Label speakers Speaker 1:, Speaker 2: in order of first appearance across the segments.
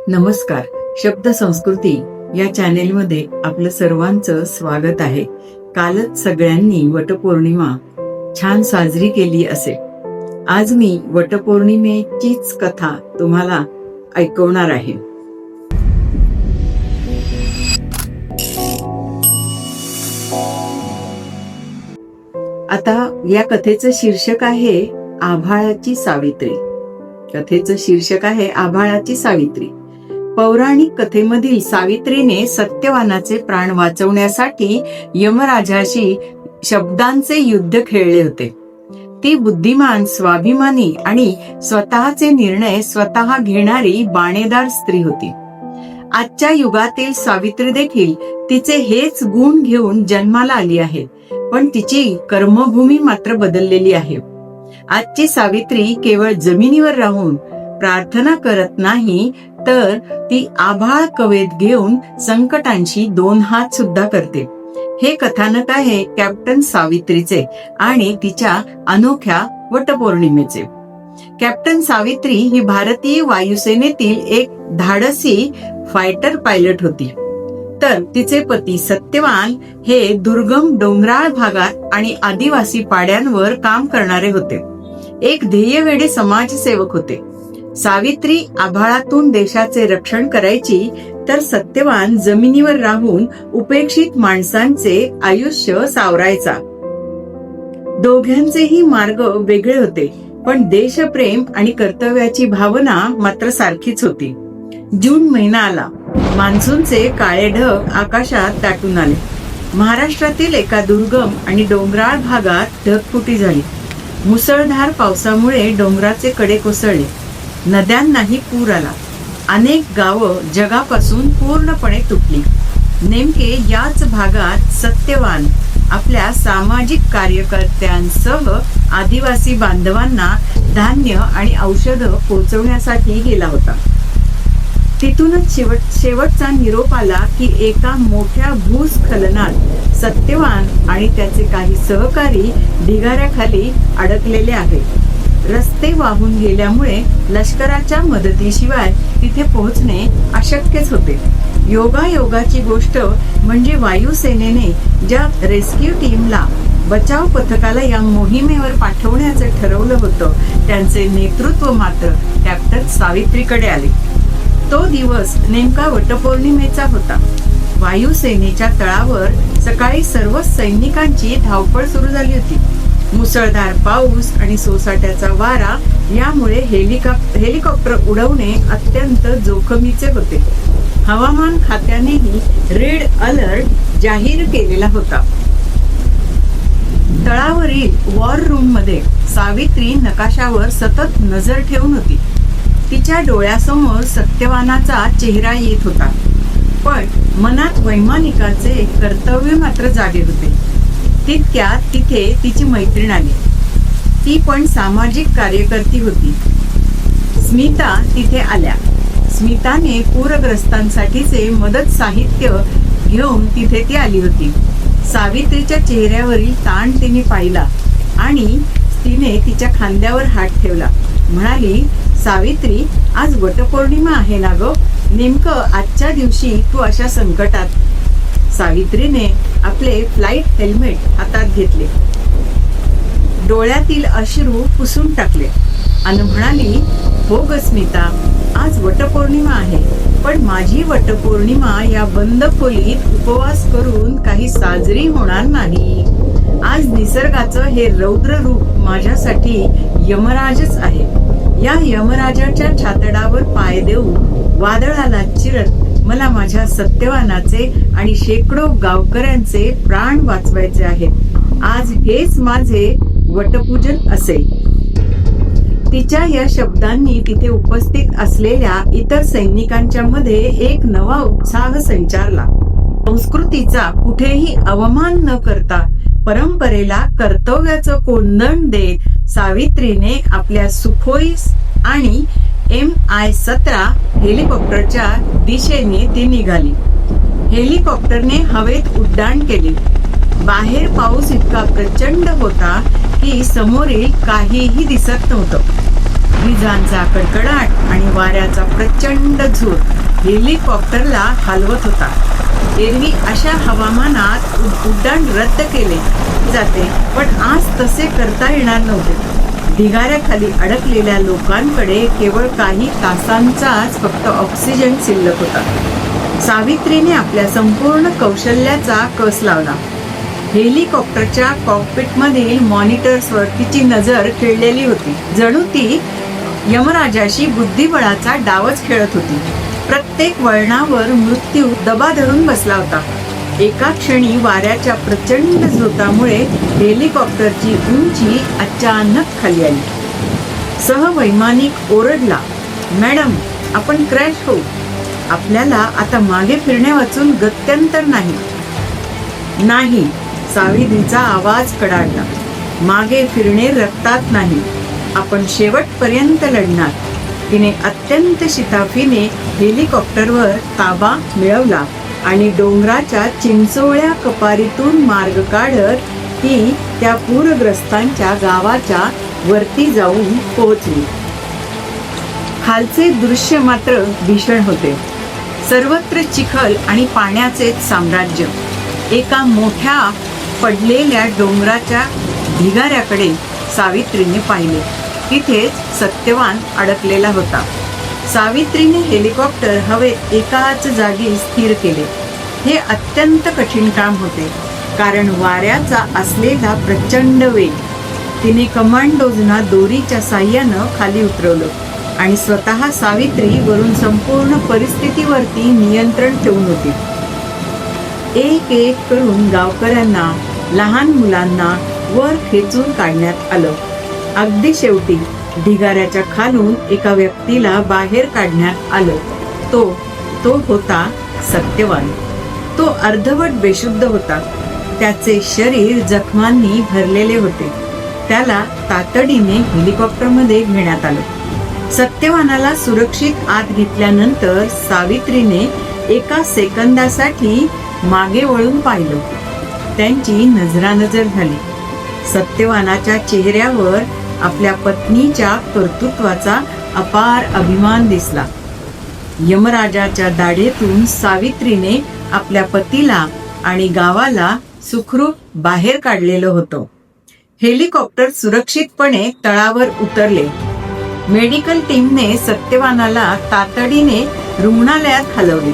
Speaker 1: नमस्कार. शब्द संस्कृती या चॅनेलमध्ये आपलं सर्वांचं स्वागत आहे. कालच सगळ्यांनी वटपौर्णिमा छान साजरी केली असेल. आज मी वटपौर्णिमेचीच कथा तुम्हाला ऐकवणार आहे. आता या कथेचं शीर्षक आहे आभाळाची सावित्री. कथेचं शीर्षक आहे आभाळाची सावित्री. पौराणिक कथेमधील सावित्रीने सत्यवानाचे प्राण वाचवण्यासाठी यमराजाशी शब्दांचे युद्ध खेळले होते. ती बुद्धिमान, स्वाभिमानी आणि स्वतःचे निर्णय स्वतः घेणारी बाणेदार स्त्री होती. आजच्या युगातील सावित्री देखील तिचे हेच गुण घेऊन जन्माला आली आहे, पण तिची कर्मभूमी मात्र बदललेली आहे. आजची सावित्री केवळ जमिनीवर राहून प्रार्थना करत नाही, तर ती आभाळ कवेत घेऊन संकटांशी दोन हात सुद्धा करते. हे कथानक आहे कॅप्टन सावित्रीचे आणि तिच्या अनोख्या वटपौर्णिमेचे. कॅप्टन सावित्री ही भारतीय वायुसेनेतील एक धाडसी फायटर पायलट होती. तर तिचे पती सत्यवान हे दुर्गम डोंगराळ भागात आणि आदिवासी पाड्यांवर काम करणारे होते. एक ध्येयवेडे समाजसेवक होते. सावित्री आभाळातून देशाचे रक्षण करायची, तर सत्यवान जमिनीवर राहून उपेक्षित माणसांचे आयुष्य सावरायचा. दोघांचेही मार्ग वेगळे होते, पण देशप्रेम आणि कर्तव्याची भावना मात्र सारखीच होती. जून महिना आला. मान्सूनचे काळे ढग आकाशात दाटून आले. महाराष्ट्रातील एका दुर्गम आणि डोंगराळ भागात ढगफुटी झाली. मुसळधार पावसामुळे डोंगराचे कडे कोसळले. नद्यांनाही पूर आला. अनेक गावं जगापासून पूर्णपणे तुटली. नेमके याच भागात सत्यवान आपल्या सामाजिक कार्यकर्त्यांसह आदिवासी बांधवांना धान्य आणि औषधं पोहोचवण्यासाठी गेला होता. तिथूनच शेवटचा निरोप आला की एका मोठ्या भूस्खलनात सत्यवान आणि त्याचे काही सहकारी ढिगाऱ्याखाली अडकलेले आहेत. रस्ते वाहून गेल्यामुळे लष्कराच्या मदतीशिवाय तिथे पोहोचणे अशक्यच होते. योगायोगाची गोष्ट म्हणजे वायुसेनेने ज्या रेस्क्यू टीमला, बचाव पथकाला या मोहिमेवर पाठवण्याचं ठरवलं होतं, त्यांचे नेतृत्व मात्र कॅप्टन सावित्रीकडे आले. तो दिवस नेमका वटपौर्णिमेचा होता. वायुसेनेच्या तळावर सकाळी सर्व सैनिकांची धावपळ सुरू झाली होती. मुसळधार पाऊस आणि सोसाट्याचा वारा यामुळे हेलिकॉप्टर उडवणे अत्यंत जोखमीचे होते. हवामान खात्यानेही रेड अलर्ट जाहीर केलेला होता. तळावरील वॉर रूम मध्ये सावित्री नकाशावर सतत नजर ठेवून होती. तिच्या डोळ्यासमोर सत्यवानाचा चेहरा येत होता, पण मनात वैमानिकाचे कर्तव्य मात्र जागे होते. तितक्यात तिथे तिची मैत्रीण आली. ती पण सामाजिक कार्यकर्ती होती. स्मिता तिथे आल्या. स्मिताने पूरग्रस्तांसाठीचे मदत साहित्य घेऊन तिथे ती आली होती. सावित्रीच्या चेहऱ्यावरील ताण तिने पाहिला आणि तिने तिच्या खांद्यावर हात ठेवला. म्हणाली, सावित्री, आज वटपौर्णिमा आहे ना ग? नेमकं आजच्या दिवशी तू अशा संकटात. सावित्रीने आपले फ्लाईट हेल्मेट हातात घेतले, डोळ्यातील अश्रू पुसून टाकले आणि म्हणाली, हो ग स्मिता, आज वटपौर्णिमा आहे, पण माझी वटपौर्णिमा या बंद खोलीत उपवास करून काही साजरी होणार नाही. आज निसर्गाचं हे रौद्र रूप माझ्यासाठी यमराजच आहे. या यमराजाच्या छातडावर पाय देऊन वादळाला चिरत मला माझ्या सत्यवानाचे आणि शेकडो गावकऱ्यांचे प्राण वाचवायचे आहेत. आज हेच माझे वटपूजन असेल. तिच्या या शब्दांनी तिथे उपस्थित असलेल्या इतर सैनिकांच्या मध्ये एक नवा उत्साह संचारला. संस्कृतीचा कुठेही अवमान न करता परंपरेला कर्तव्याचं कोंदण देत सावित्रीने आपल्या सुखोई आणि MI-17 हेलिकॉप्टरच्या दिशेने ती निघाली. हेलिकॉप्टरने हवेत उड्डाण केले. बाहेर पाऊस इतका प्रचंड होता की समोरील काहीही दिसत नव्हतं. विजांचा कडकडाट आणि वाऱ्याचा प्रचंड झोत हेलिकॉप्टरला हलवत होता. एरवी अशा हवामानात उड्डाण रद्द केले जाते, पण आज तसे करता येणार नव्हते. ढिगाऱ्याखाली अडकलेल्या लोकांकडे केवळ काही तासांचाच फक्त ऑक्सिजन शिल्लक होता. सावित्रीने आपल्या संपूर्ण कौशल्याचा कस लावला. हेलिकॉप्टरच्या कॉकपिटमधील मॉनिटर्सवर तिची नजर खिळलेली होती. जणू ती यमराजाशी बुद्धिबळाचा डावच खेळत होती. प्रत्येक वळणावर मृत्यू दबा धरून बसला होता. एका क्षणी वाऱ्याच्या प्रचंड झोतामुळे हेलिकॉप्टरची उंची अचानक खाली आली. सहवैमानिक ओरडला, "मॅडम, आपण क्रॅश होऊ. आपल्याला आता मागे फिरणे वाचून गत्यंतर नाही." "नाही," सावित्रीचा आवाज कडाडला. "मागे फिरणे रक्तात नाही. आपण शेवटपर्यंत लढणार." तिने अत्यंत शिताफीने हेलिकॉप्टरवर ताबा मिळवला आणि डोंगराच्या चिंचोळ्या कपारीतून मार्ग काढत ती त्या पूरग्रस्तांच्या गावाच्या वरती जाऊन पोहोचली. खालचे दृश्य मात्र भीषण होते. सर्वत्र चिखल आणि पाण्याचेच साम्राज्य. एका मोठ्या पडलेल्या डोंगराच्या ढिगाऱ्याकडे सावित्रीने पाहिले. तिथेच सत्यवान अडकलेला होता. सावित्रीने हेलिकॉप्टर हवेत एकाच जागी स्थिर केले. हे अत्यंत कठीण काम होते, कारण वाऱ्याचा असलेला प्रचंड वेग. तिने कमांडोजना दोरीच्या साह्यानं खाली उतरवलं आणि स्वतः सावित्री वरून संपूर्ण परिस्थितीवरती नियंत्रण ठेवून होती. एक एक करून गावकऱ्यांना, लहान मुलांना वर खेचून काढण्यात आलं. अगदी शेवटी ढिगाऱ्याच्या खालून एका व्यक्तीला बाहेर काढण्यात आलं. तो होता सत्यवान. तो अर्धवट बेशुद्ध होता. त्याचे शरीर जखमांनी भरलेले होते. त्याला तातडीने हेलिकॉप्टरमध्ये घेण्यात आलं. सत्यवानाला सुरक्षित आत घेतल्यानंतर सावित्रीने एका सेकंदासाठी मागे वळून पाहिलं. त्यांची नजरानजर झाली. सत्यवानाच्या चेहऱ्यावर आपल्या पत्नीच्या कर्तृत्वाचा अपार अभिमान दिसला. यमराजाच्या दाढेतून सावित्रीने आपल्या पतीला आणि गावाला सुखरूप बाहेर काढलेलं होतं. हेलिकॉप्टर सुरक्षितपणे तळावर उतरले. मेडिकल टीमने सत्यवानाला तातडीने रुग्णालयात हलवले.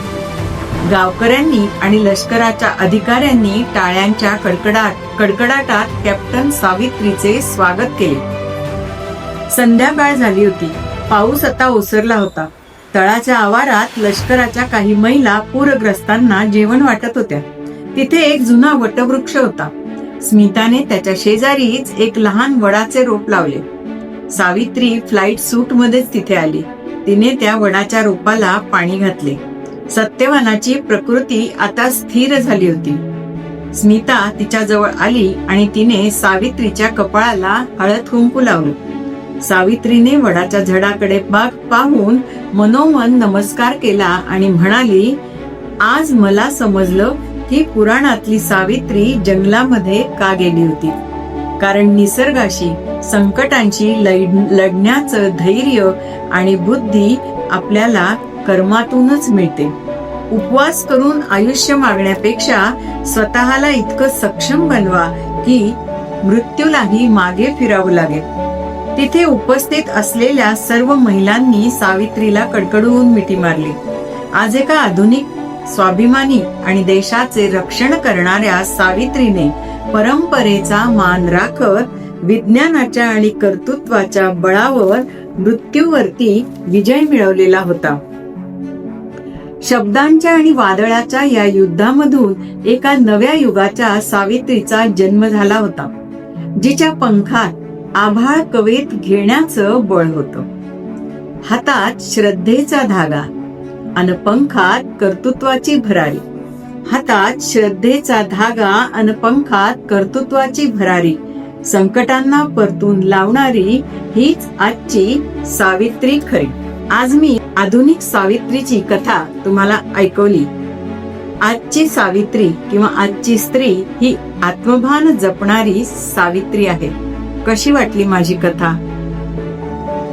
Speaker 1: गावकऱ्यांनी आणि लष्कराच्या अधिकाऱ्यांनी टाळ्यांच्या कडकडाटात कॅप्टन सावित्रीचे स्वागत केले. संध्याकाळ झाली होती. पाऊस आता ओसरला होता. तळाच्या आवारात लष्कराच्या काही महिला पूरग्रस्तांना जेवण वाटत होत्या. तिथे एक जुना वटवृक्ष होता. स्मिताने त्याच्या शेजारीच एक लहान वडाचे रोप लावले. सावित्री फ्लाईट सूट मध्येच तिथे आली. तिने त्या वडाच्या रोपाला पाणी घातले. सत्यवानाची प्रकृती आता स्थिर झाली होती. स्मिता तिच्याजवळ आली आणि तिने सावित्रीच्या कपाळाला हळद कुंकू लावलं. सावित्रीने वडाच्या झाडाकडे पाहून मनोमन नमस्कार केला आणि म्हणाली, "आज मला समजलं की पुराणातली सावित्री जंगलामध्ये का गेली होती. कारण निसर्गाशी, संकटांशी लढण्याचं धैर्य आणि बुद्धी आपल्याला कर्मातूनच मिळते. उपवास करून आयुष्य मागण्यापेक्षा स्वतःला इतकं सक्षम बनवा की मृत्यूलाही मागे फिरावं लागेल." तिथे उपस्थित असलेल्या सर्व महिलांनी सावित्रीला कडकडून मिठी मारली. आज एका आधुनिक, स्वाभिमानी आणि देशाचे रक्षण करणाऱ्या सावित्रीने परंपरेचा मान राखत विज्ञानाच्या आणि कर्तृत्वाच्या बळावर मृत्यूवरती विजय मिळवलेला होता. शब्दांच्या आणि वादळाच्या या युद्धामधून एका नव्या युगाच्या सावित्रीचा जन्म झाला होता, जिच्या पंखात आभाळ कवेत घेण्याचं बळ होतं. हातात श्रद्धेचा धागा अन पंखात कर्तृत्वाची भरारी. हातात श्रद्धेचा धागा अन पंखात कर्तृत्वाची भरारी. संकटांना परतून लावणारी हीच आजची सावित्री खरी. आज मी आधुनिक सावित्रीची कथा तुम्हाला ऐकवली. आजची सावित्री किंवा आजची स्त्री ही आत्मभान जपणारी सावित्री आहे. कशी वाटली माझी कथा?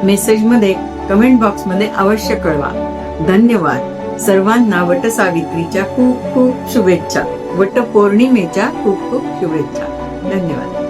Speaker 1: मेसेज मध्ये, कमेंट बॉक्स मध्ये अवश्य कळवा. धन्यवाद. सर्वांना वटसावित्रीच्या खूप खूप शुभेच्छा. वटपौर्णिमेच्या खूप खूप शुभेच्छा. धन्यवाद.